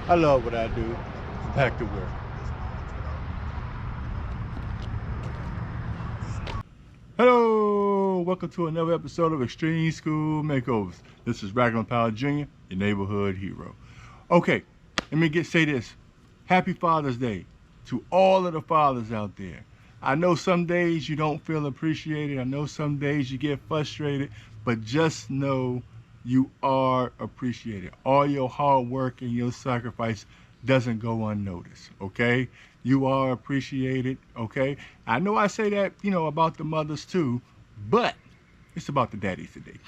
I love what I do. Back to work. Hello, welcome to another episode of Extreme School Makeovers. This is Raglan Powell Jr., your neighborhood hero. Okay, let me say this. Happy Father's Day to all of the fathers out there. I know some days you don't feel appreciated. I know some days you get frustrated, but just know you are appreciated. All your hard work and your sacrifice doesn't go unnoticed, okay? You are appreciated, okay? I know I say that, about the mothers too, but it's about the daddies today.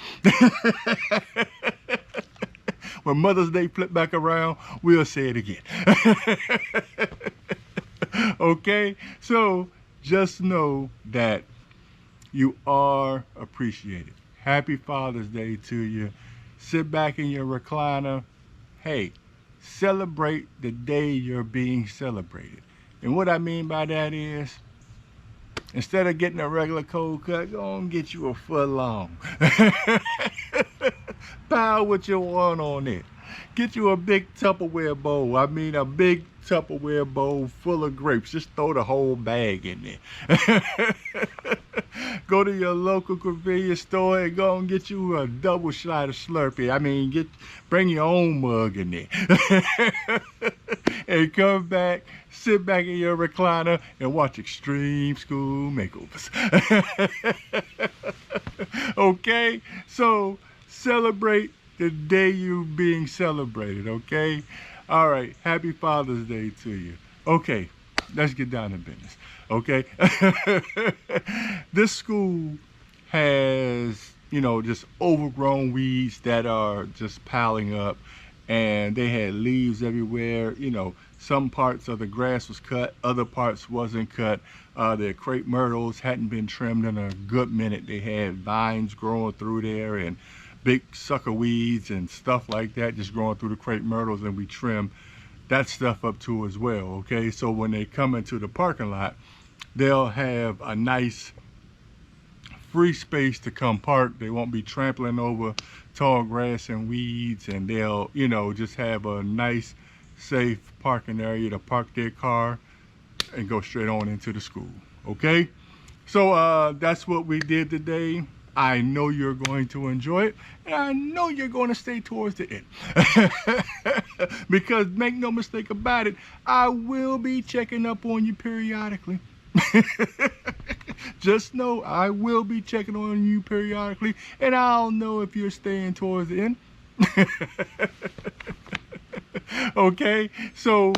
When Mother's Day flip back around, we'll say it again. Okay? So just know that you are appreciated. Happy Father's Day to you. Sit back in your recliner. Hey, celebrate the day you're being celebrated. And what I mean by that is, instead of getting a regular cold cut, go and get you a foot long. Pile what you want on it. Get you a big Tupperware bowl. I mean a big Tupperware bowl full of grapes. Just throw the whole bag in there. Go to your local convenience store and go and get you a double shot of Slurpee. I mean, bring your own mug in there. And come back, sit back in your recliner and watch Extreme School Makeovers. Okay? So celebrate the day you're being celebrated, okay? All right, happy Father's Day to you. Okay, let's get down to business, okay? This school has, just overgrown weeds that are just piling up, and they had leaves everywhere. Some parts of the grass was cut, other parts wasn't cut. Their crepe myrtles hadn't been trimmed in a good minute. They had vines growing through there and big sucker weeds and stuff like that just growing through the crepe myrtles, and we trim that stuff up too as well, okay? So when they come into the parking lot, they'll have a nice free space to come park. They won't be trampling over tall grass and weeds, and they'll, just have a nice, safe parking area to park their car and go straight on into the school, okay? So that's what we did today. I know you're going to enjoy it, and I know you're going to stay towards the end. Because make no mistake about it, I will be checking up on you periodically. Just know I will be checking on you periodically, and I'll know if you're staying towards the end. Okay, so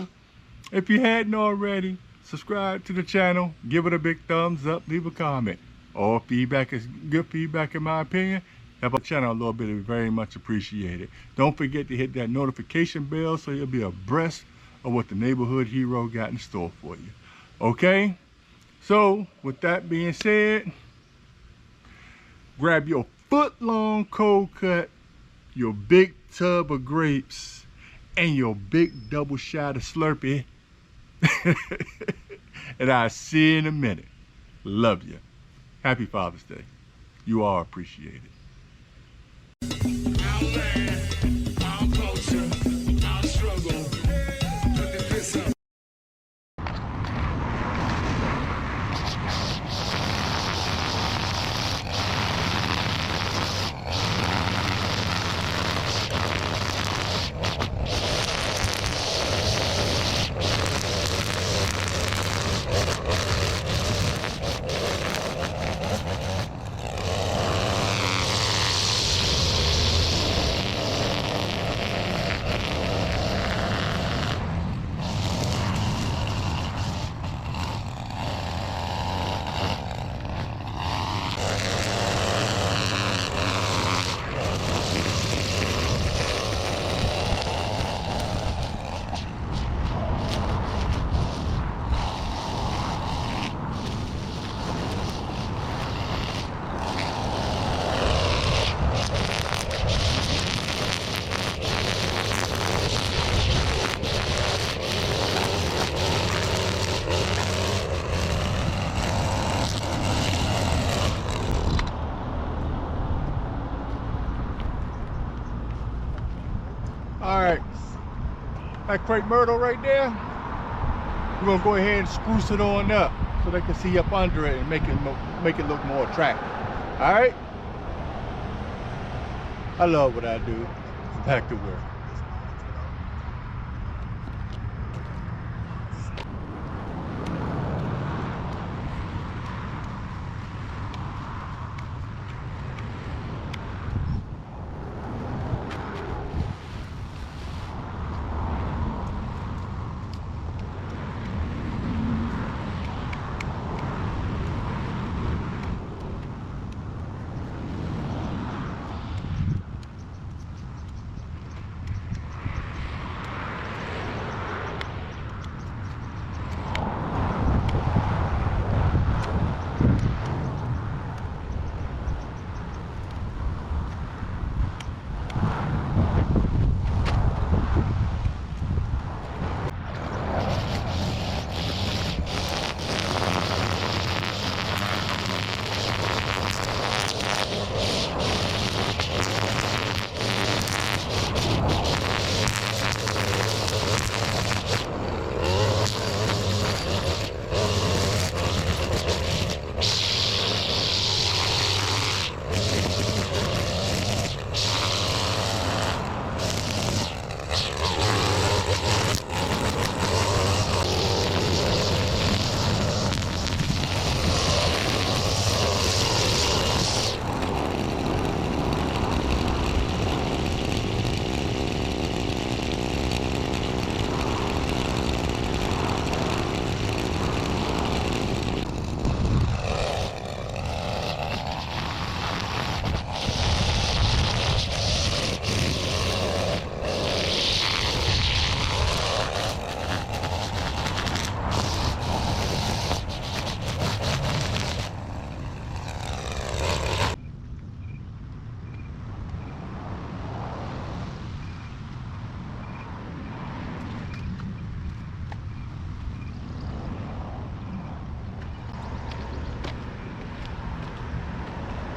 if you hadn't already, subscribe to the channel, give it a big thumbs up, leave a comment. All feedback is good feedback, in my opinion. Help our channel a little bit, is very much appreciated. Don't forget to hit that notification bell so you'll be abreast of what the neighborhood hero got in store for you. Okay? So, with that being said, grab your foot-long cold cut, your big tub of grapes, and your big double shot of Slurpee. And I'll see you in a minute. Love you. Happy Father's Day. You are appreciated. that crepe myrtle right there, we're gonna go ahead and spruce it on up so they can see up under it and make it look more attractive. All right? I love what I do. Back to work.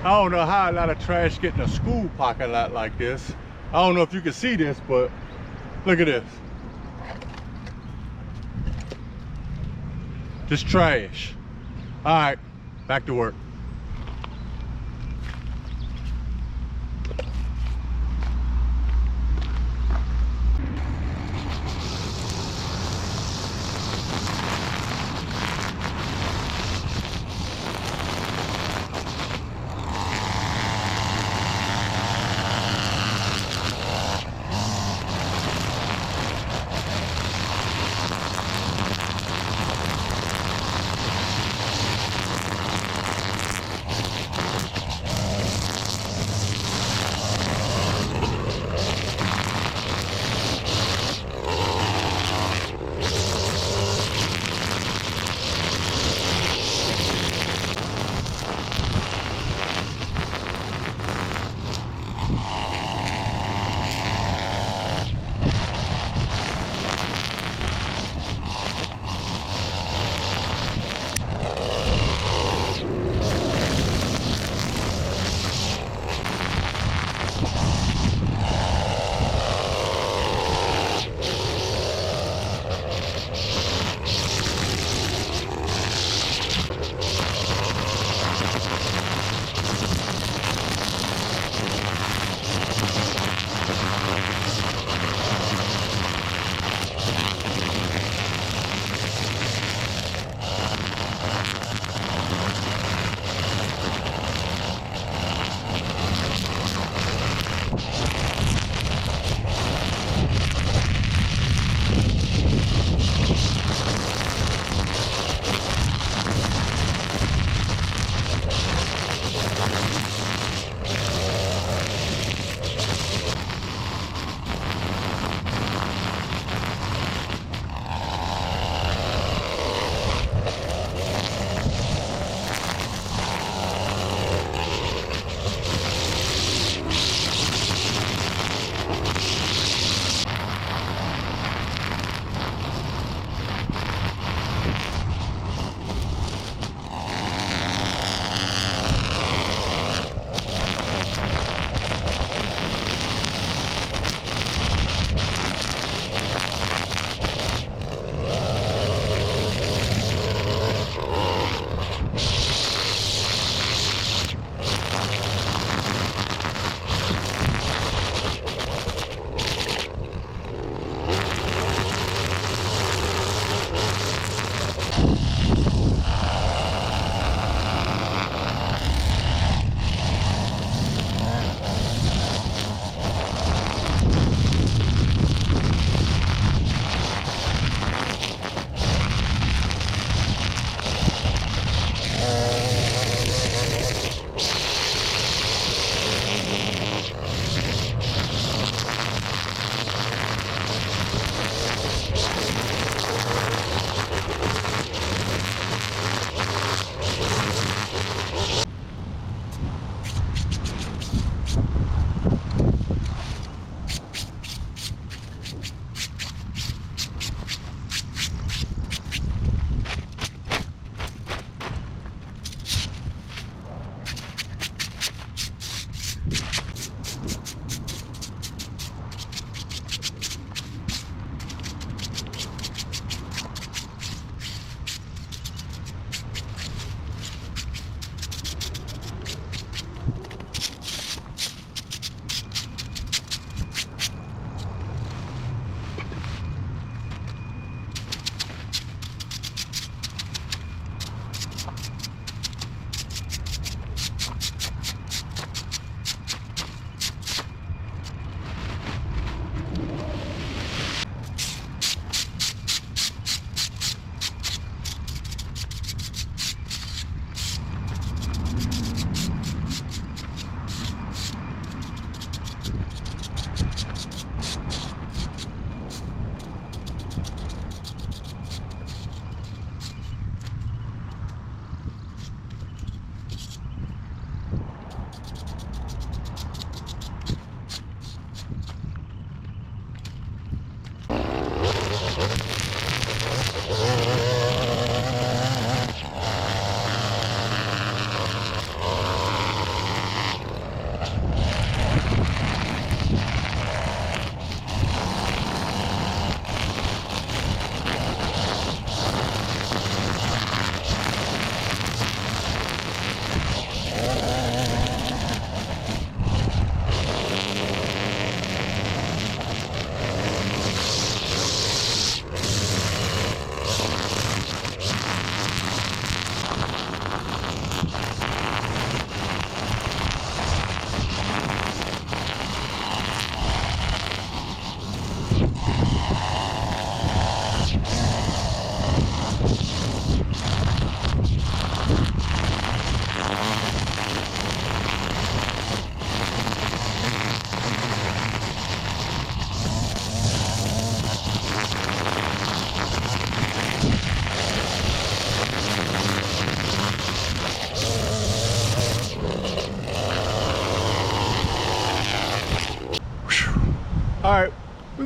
I don't know how a lot of trash get in a school parking lot like this. I don't know if you can see this, but look at this. Just trash. All right, back to work.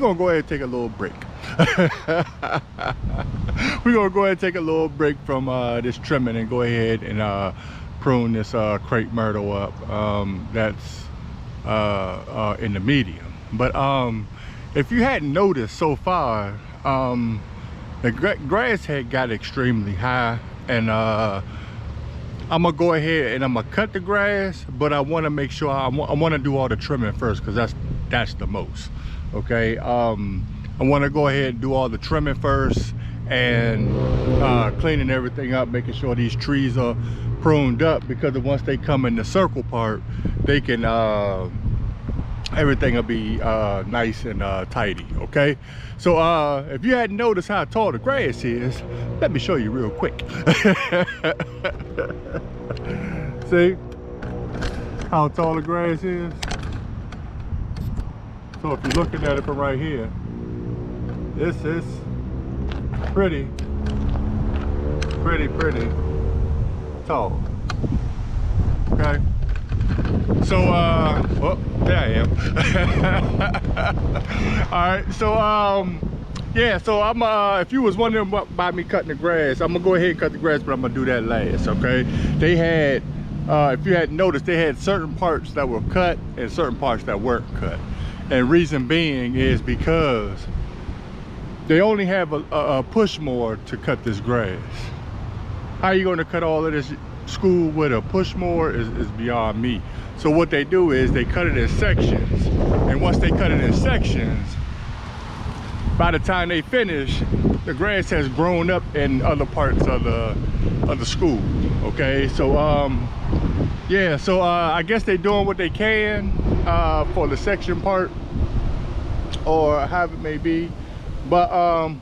gonna go ahead and take a little break. We're gonna go ahead and take a little break from this trimming and go ahead and prune this crepe myrtle up. That's in the medium. But if you hadn't noticed so far, the grass had got extremely high, and I'm gonna go ahead and I'm gonna cut the grass, but I want to make sure I want to do all the trimming first, because that's the most. Okay, I want to go ahead and do all the trimming first and cleaning everything up, making sure these trees are pruned up, because once they come in the circle part, they can everything will be nice and tidy. Okay, so if you hadn't noticed how tall the grass is, let me show you real quick. See how tall the grass is? So if you're looking at it from right here, this is pretty tall. Okay, so well, there I am. All right, so yeah, so I'm if you was wondering about me cutting the grass, I'm gonna go ahead and cut the grass, but I'm gonna do that last. Okay, they had if you hadn't noticed, they had certain parts that were cut and certain parts that weren't cut, and reason being is because they only have a push mower to cut this grass. How you going to cut all of this school with a push mower is beyond me. So what they do is they cut it in sections, and once they cut it in sections, by the time they finish, the grass has grown up in other parts of the school. Okay, so yeah, so I guess they're doing what they can for the section part, or however it may be. But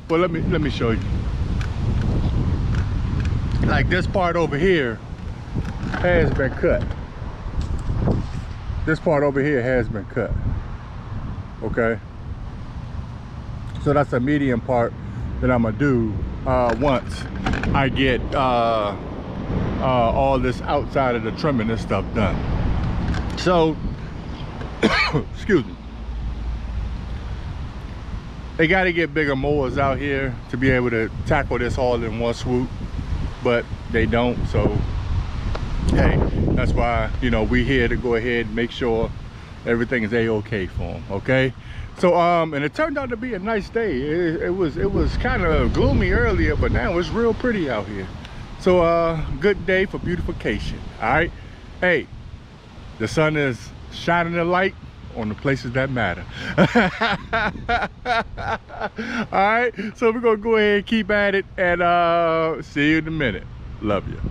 let me show you. Like this part over here has been cut. This part over here has been cut. Okay, so that's a medium part that I'm gonna do once I get all this outside of the trimming and stuff done. So excuse me, they got to get bigger mowers out here to be able to tackle this all in one swoop, but they don't. So hey, that's why, you know, we here to go ahead and make sure everything is a-okay for them. Okay, so and it turned out to be a nice day. It was kind of gloomy earlier, but now it's real pretty out here. So good day for beautification. All right, hey, the sun is shining the light on the places that matter. All right, so we're gonna go ahead and keep at it, and see you in a minute. Love you.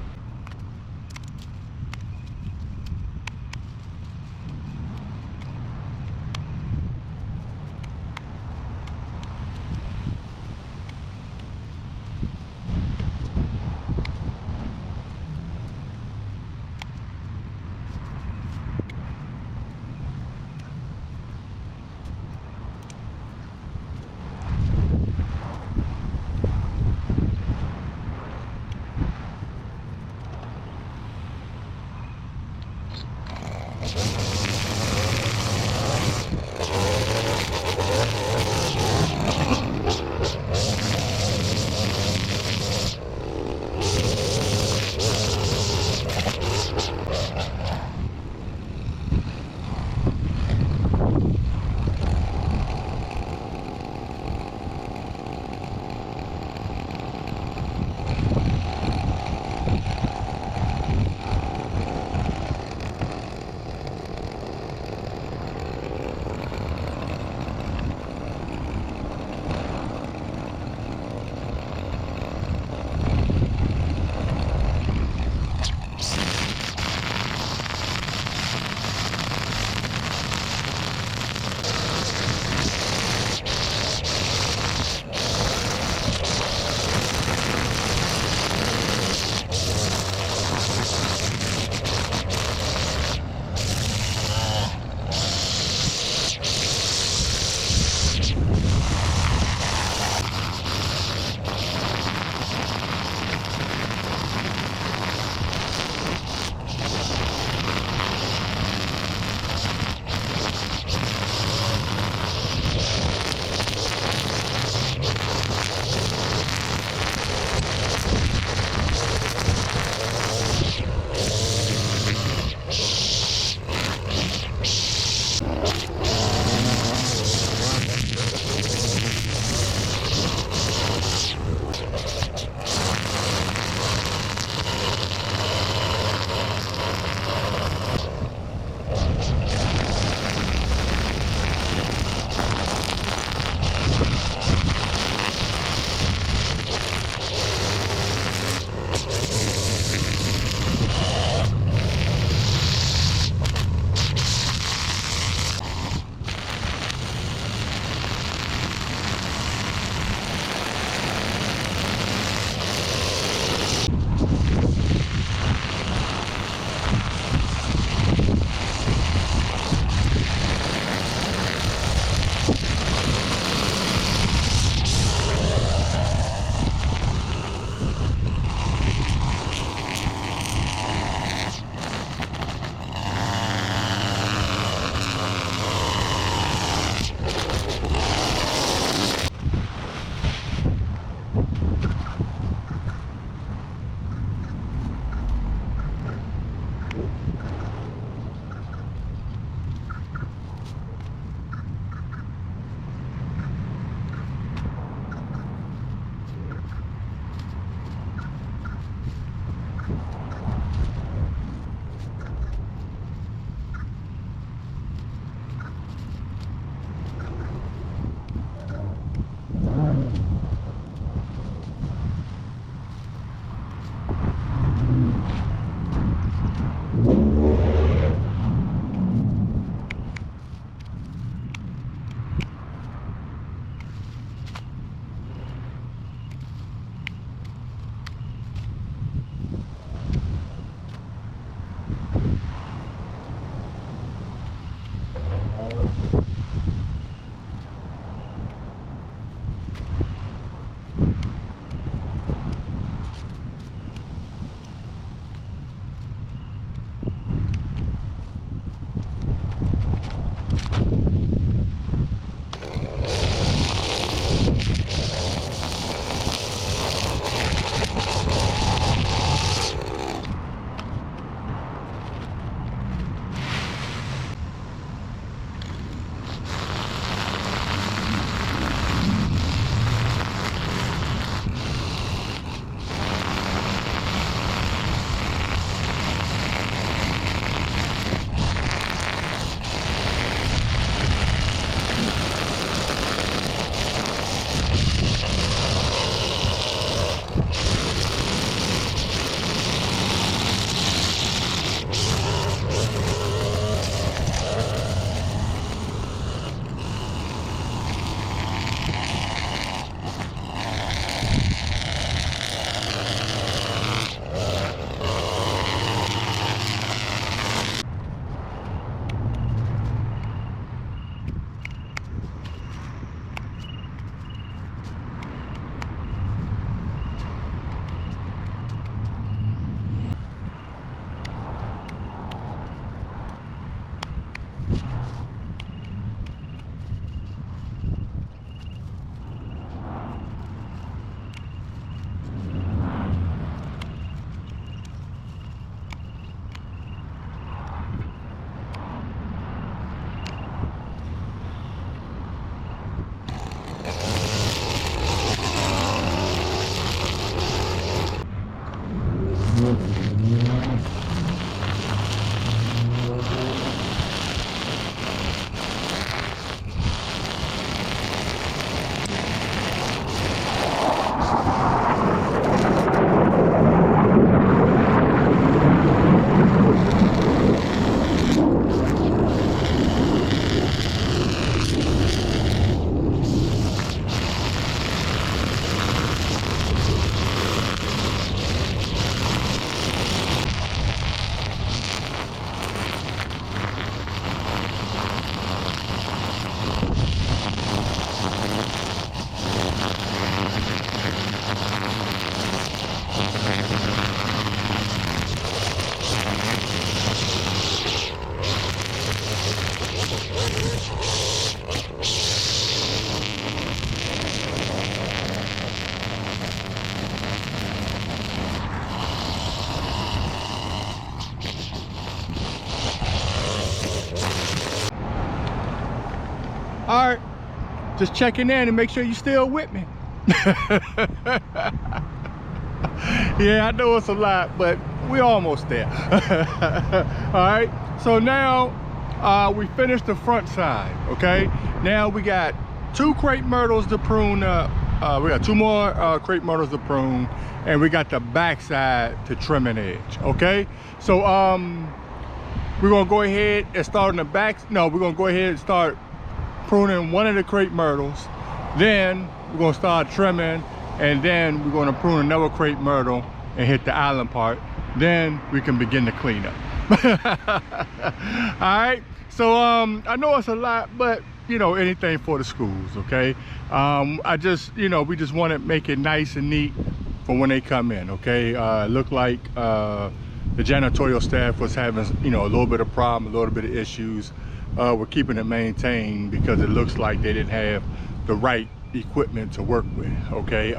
just checking in and make sure you're still with me. Yeah, I know it's a lot, but we're almost there. All right, so now we finished the front side, okay? Now we got 2 crepe myrtles to prune up. We got 2 more crepe myrtles to prune, and we got the back side to trim an edge, okay? So we're gonna go ahead and start on the back. No, we're gonna go ahead and start pruning one of the crepe myrtles. Then we're gonna start trimming, and then we're gonna prune another crepe myrtle and hit the island part. Then we can begin to clean up. All right, so I know it's a lot, but you know, anything for the schools, okay? I just, you know, we just want to make it nice and neat for when they come in, okay? Looked like the janitorial staff was having, you know, a little bit of problem, a little bit of issues. We're keeping it maintained because it looks like they didn't have the right equipment to work with, okay?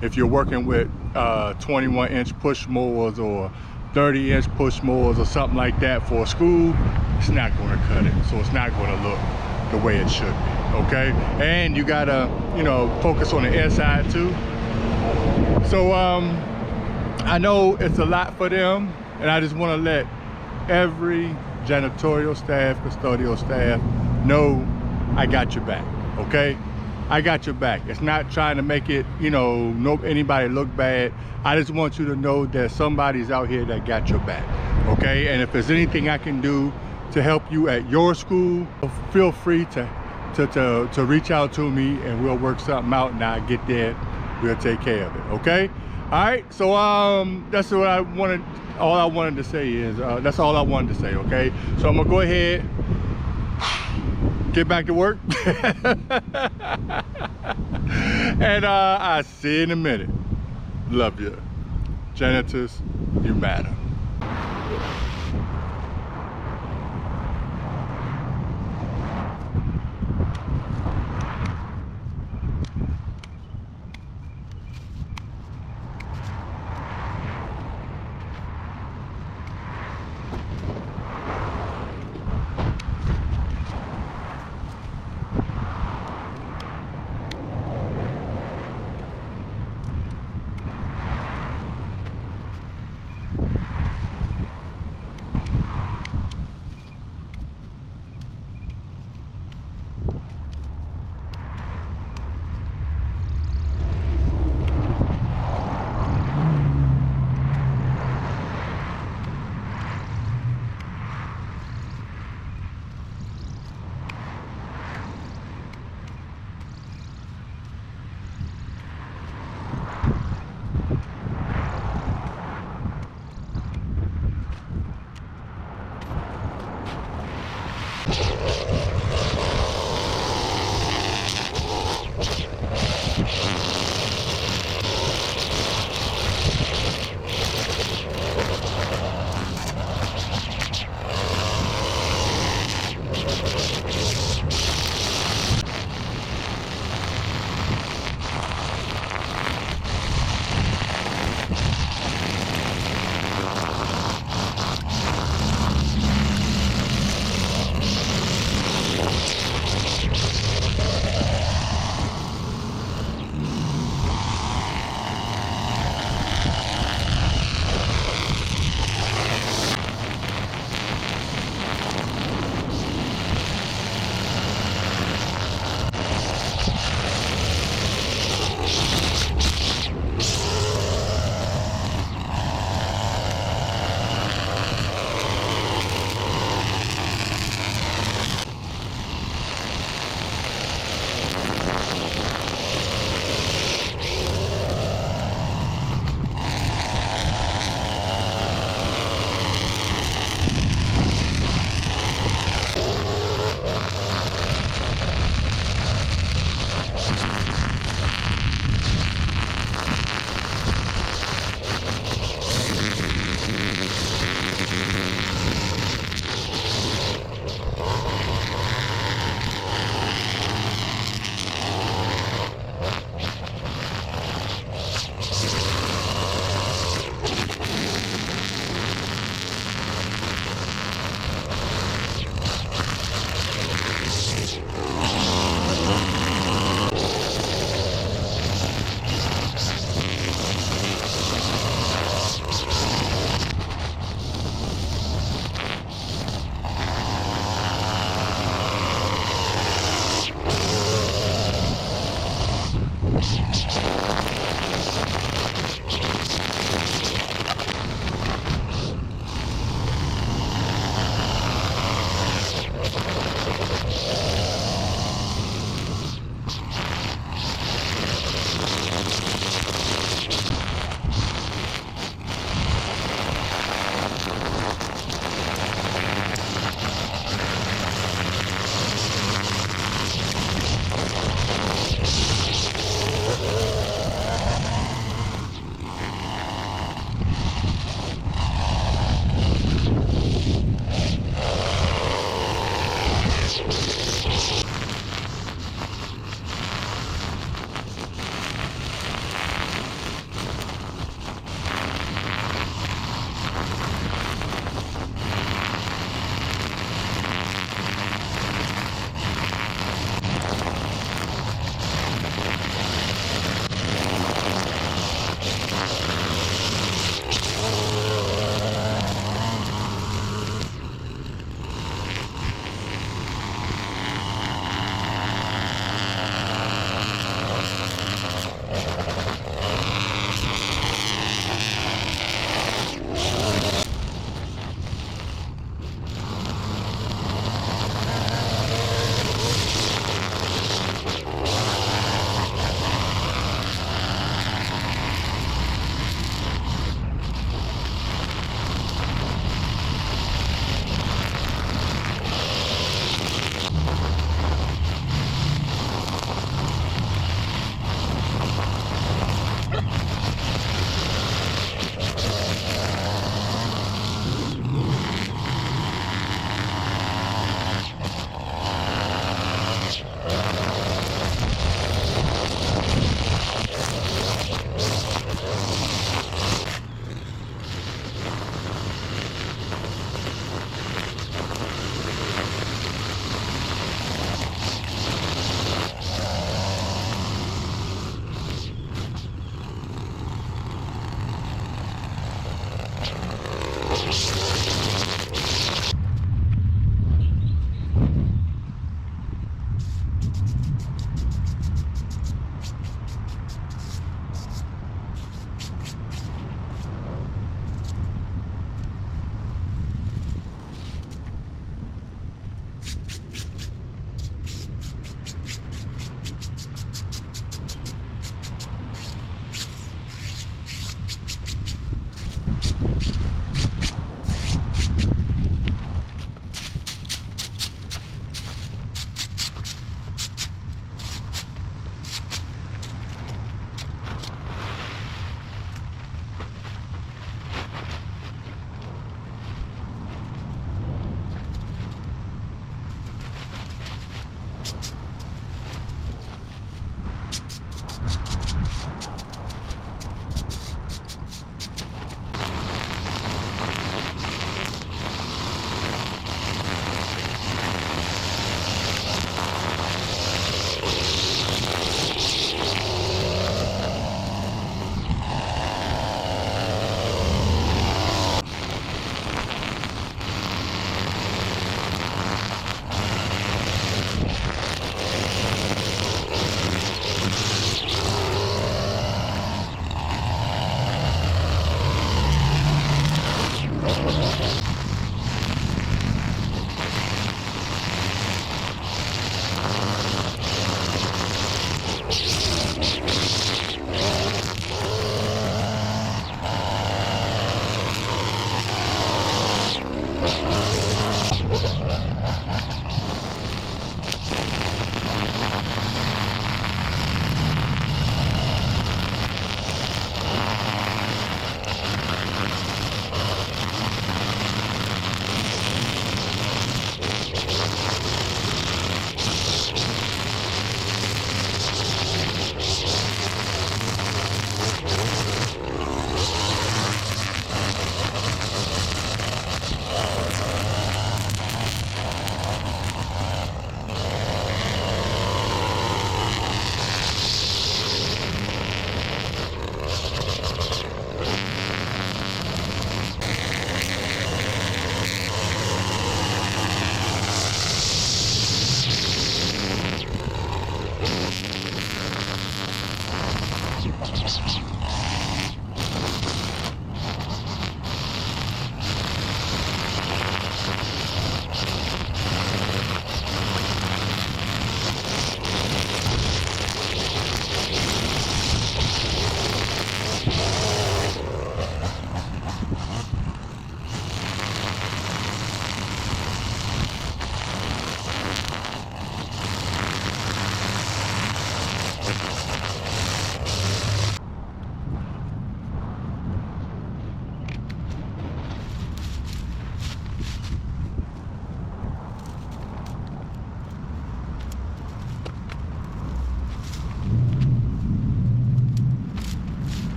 If you're working with 21-inch push mowers or 30-inch push mowers or something like that for a school, it's not going to cut it, so it's not going to look the way it should be, okay? And you gotta, you know, focus on the inside too. So I know it's a lot for them, and I just want to let every janitorial staff, custodial staff know I got your back, okay? I got your back. It's not trying to make it, you know, anybody look bad. I just want you to know that somebody's out here that got your back, okay? And if there's anything I can do to help you at your school, feel free to reach out to me, and we'll work something out, and I'll get there, we'll take care of it, okay? All right, so that's what I wanted. All I wanted to say is, that's all I wanted to say, okay? So I'm gonna go ahead, get back to work, and I'll see you in a minute. Love you. Janitors, you matter.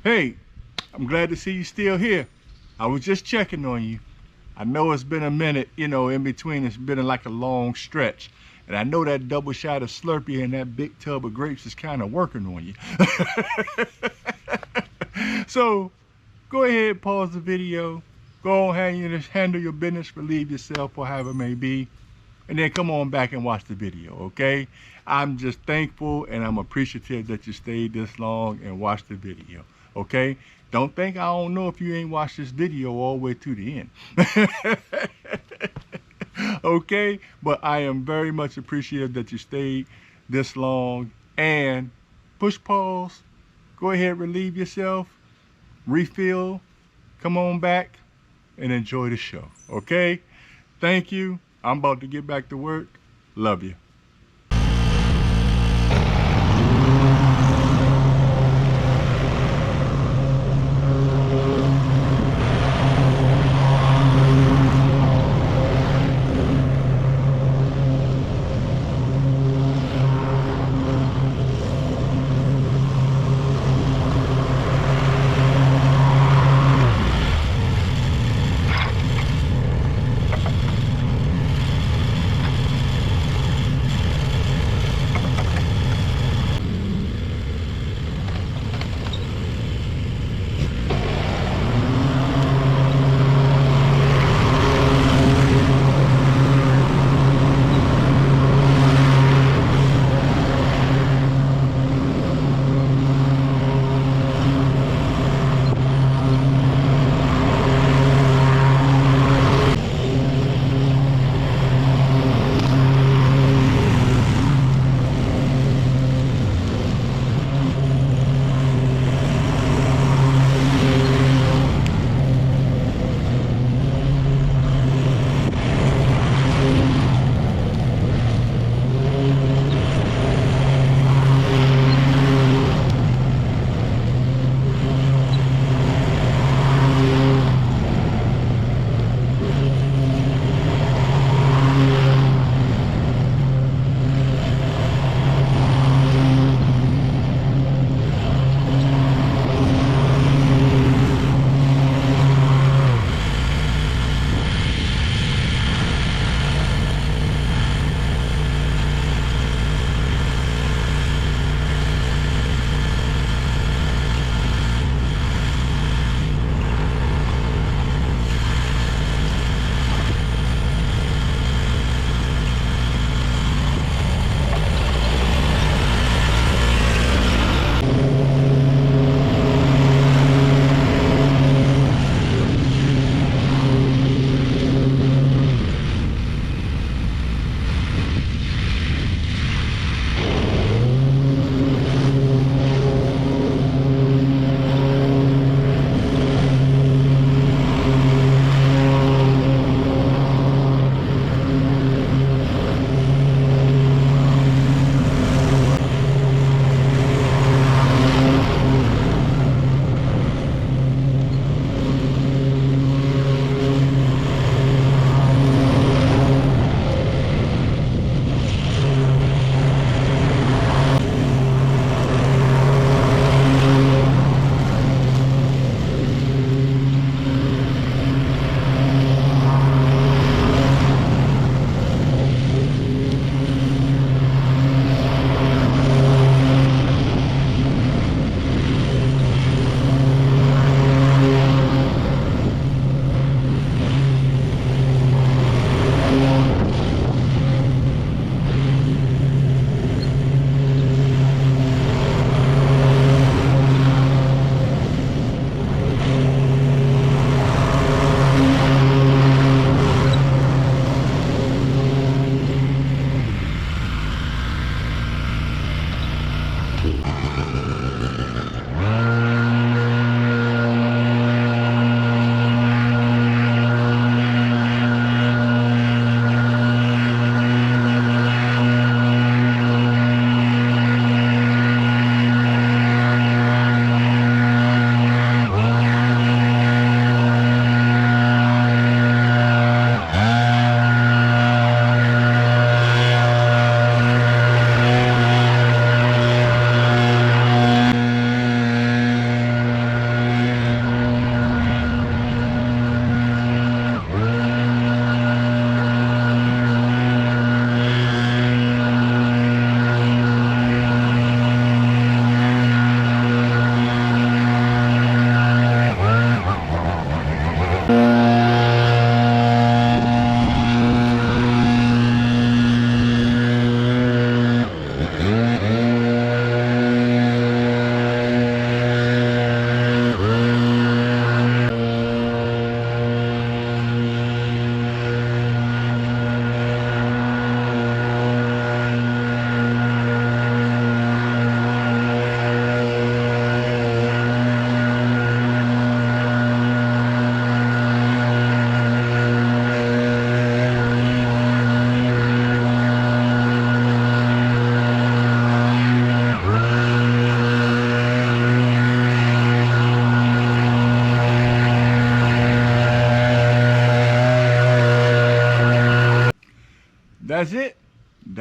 Hey, I'm glad to see you still here. I was just checking on you. I know it's been a minute, you know, in between it's been like a long stretch. And I know that double shot of Slurpee and that big tub of grapes is kind of working on you. So, go ahead, pause the video. Go on, handle your business, relieve yourself, or however it may be. And then come on back and watch the video, okay? I'm just thankful and I'm appreciative that you stayed this long and watched the video, okay? Don't think I don't know if you ain't watched this video all the way to the end. Okay? But I am very much appreciative that you stayed this long. And push pause. Go ahead, relieve yourself. Refill. Come on back and enjoy the show, okay? Thank you. I'm about to get back to work. Love you.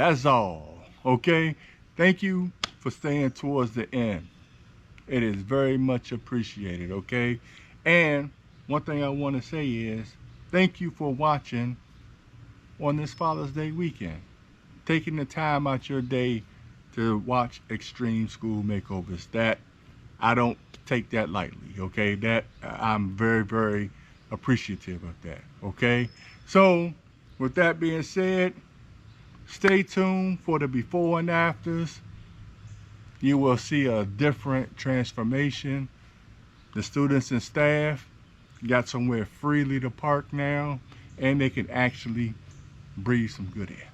that's all. Okay? Thank you for staying towards the end. It is very much appreciated, okay? And one thing I want to say is thank you for watching on this Father's Day weekend. Taking the time out your day to watch Extreme School Makeovers. That I don't take that lightly, okay? That I'm very, very appreciative of that, okay? So, with that being said, stay tuned for the before and afters. You will see a different transformation. The students and staff got somewhere freely to park now, and they can actually breathe some good air.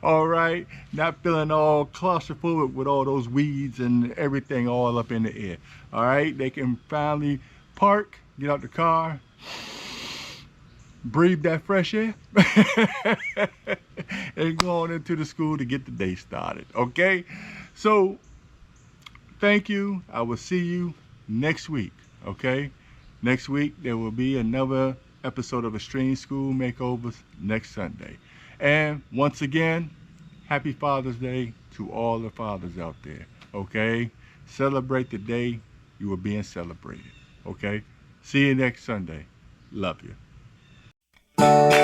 All right, not feeling all claustrophobic with all those weeds and everything all up in the air. All right, they can finally park, get out the car, breathe that fresh air, and go on into the school to get the day started. Okay, so thank you. I will see you next week. Okay, next week there will be another episode of Extreme School Makeovers next Sunday. And once again, happy Father's Day to all the fathers out there. Okay, celebrate the day you are being celebrated. Okay, see you next Sunday. Love you.